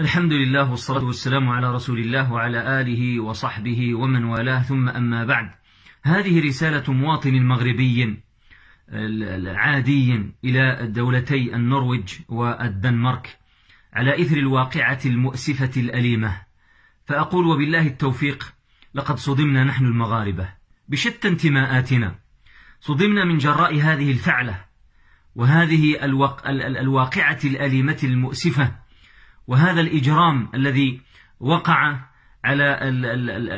الحمد لله والصلاة والسلام على رسول الله وعلى آله وصحبه ومن والاه، ثم أما بعد. هذه رسالة مواطن مغربي عادي إلى دولتي النرويج والدنمارك على إثر الواقعة المؤسفة الأليمة، فأقول وبالله التوفيق: لقد صدمنا نحن المغاربة بشتى انتماءاتنا، صدمنا من جراء هذه الفعلة وهذه الواقعة الأليمة المؤسفة، وهذا الإجرام الذي وقع على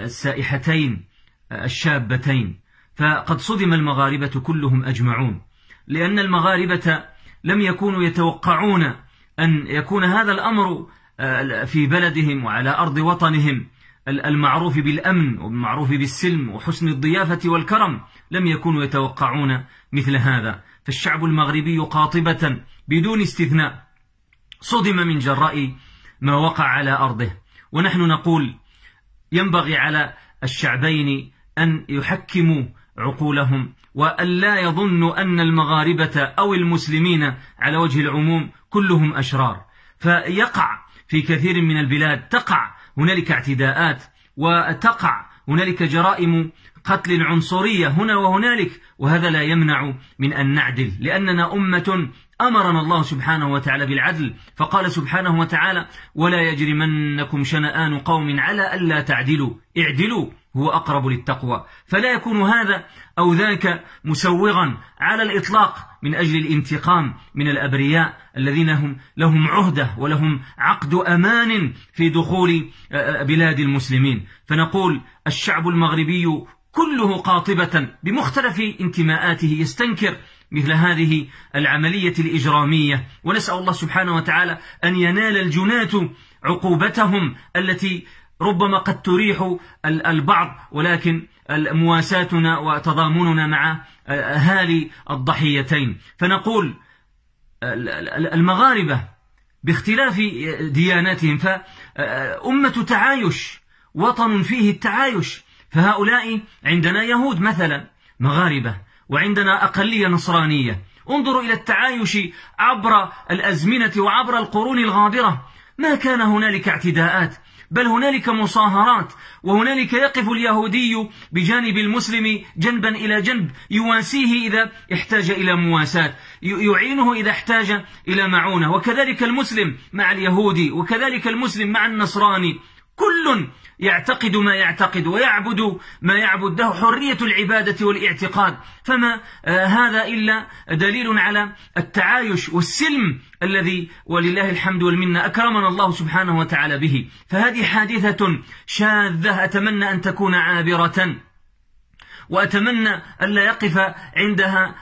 السائحتين الشابتين. فقد صدم المغاربة كلهم أجمعون، لأن المغاربة لم يكونوا يتوقعون أن يكون هذا الأمر في بلدهم وعلى أرض وطنهم المعروف بالأمن والمعروف بالسلم وحسن الضيافة والكرم. لم يكونوا يتوقعون مثل هذا، فالشعب المغربي قاطبة بدون استثناء صدم من جراء ما وقع على أرضه. ونحن نقول: ينبغي على الشعبين أن يحكموا عقولهم، وأن لا يظنوا أن المغاربة أو المسلمين على وجه العموم كلهم أشرار. فيقع في كثير من البلاد تقع هنالك اعتداءات، وتقع هنالك جرائم قتل عنصرية هنا وهنالك، وهذا لا يمنع من أن نعدل، لأننا أمة أمرنا الله سبحانه وتعالى بالعدل، فقال سبحانه وتعالى: ولا يجرمنكم شنآن قوم على ألا تعدلوا اعدلوا هو أقرب للتقوى. فلا يكون هذا أو ذاك مسوغا على الإطلاق من أجل الانتقام من الأبرياء الذين لهم عهدة ولهم عقد أمان في دخول بلاد المسلمين. فنقول: الشعب المغربي كله قاطبة بمختلف انتماءاته يستنكر مثل هذه العملية الإجرامية، ونسأل الله سبحانه وتعالى أن ينال الجناة عقوبتهم التي ربما قد تريح البعض، ولكن مواساتنا وتضامننا مع أهالي الضحيتين. فنقول: المغاربة باختلاف دياناتهم فأمة تعايش، وطن فيه التعايش. فهؤلاء عندنا يهود مثلا مغاربة، وعندنا أقلية نصرانية. انظروا إلى التعايش عبر الأزمنة وعبر القرون الغابرة، ما كان هنالك اعتداءات، بل هنالك مصاهرات، وهنالك يقف اليهودي بجانب المسلم جنبا إلى جنب، يواسيه إذا احتاج إلى مواساة، يعينه إذا احتاج إلى معونة، وكذلك المسلم مع اليهودي، وكذلك المسلم مع النصراني. كل يعتقد ما يعتقد ويعبد ما يعبد، له حرية العبادة والاعتقاد. فما هذا إلا دليل على التعايش والسلم الذي ولله الحمد والمنة أكرمنا الله سبحانه وتعالى به. فهذه حادثة شاذة أتمنى أن تكون عابرة، وأتمنى أن لا يقف عندها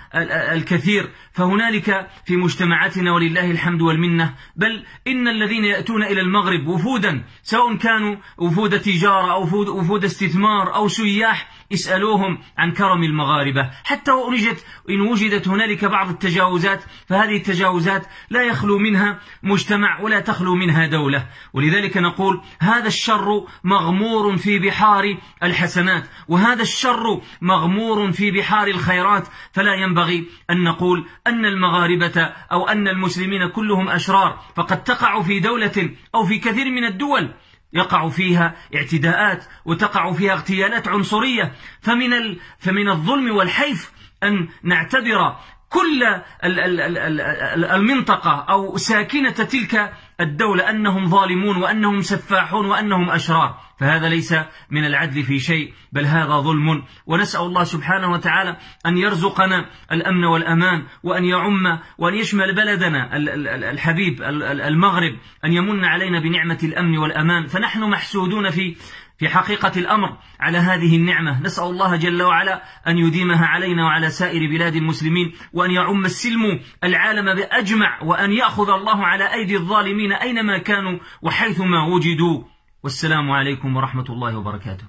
الكثير. فهنالك في مجتمعاتنا ولله الحمد والمنة، بل إن الذين يأتون إلى المغرب وفودا، سواء كانوا وفود تجارة أو وفود استثمار أو سياح، اسألوهم عن كرم المغاربة. حتى إن وجدت هنالك بعض التجاوزات، فهذه التجاوزات لا يخلو منها مجتمع ولا تخلو منها دولة. ولذلك نقول: هذا الشر مغمور في بحار الحسنات، وهذا الشر مغمور في بحار الخيرات. فلا ينبغي أن نقول أن المغاربة أو أن المسلمين كلهم أشرار، فقد تقع في دولة أو في كثير من الدول يقع فيها اعتداءات وتقع فيها اغتيالات عنصرية. فمن الظلم والحيف أن نعتبر كل المنطقة أو ساكنة تلك الدولة أنهم ظالمون وأنهم سفاحون وأنهم أشرار. فهذا ليس من العدل في شيء، بل هذا ظلم. ونسأل الله سبحانه وتعالى أن يرزقنا الأمن والأمان، وأن يعم وأن يشمل بلدنا الحبيب المغرب، أن يمن علينا بنعمة الأمن والأمان. فنحن محسودون في حقيقة الأمر على هذه النعمة. نسأل الله جل وعلا أن يديمها علينا وعلى سائر بلاد المسلمين، وأن يعم السلم العالم بأجمع، وأن يأخذ الله على أيدي الظالمين أينما كانوا وحيثما وجدوا. والسلام عليكم ورحمة الله وبركاته.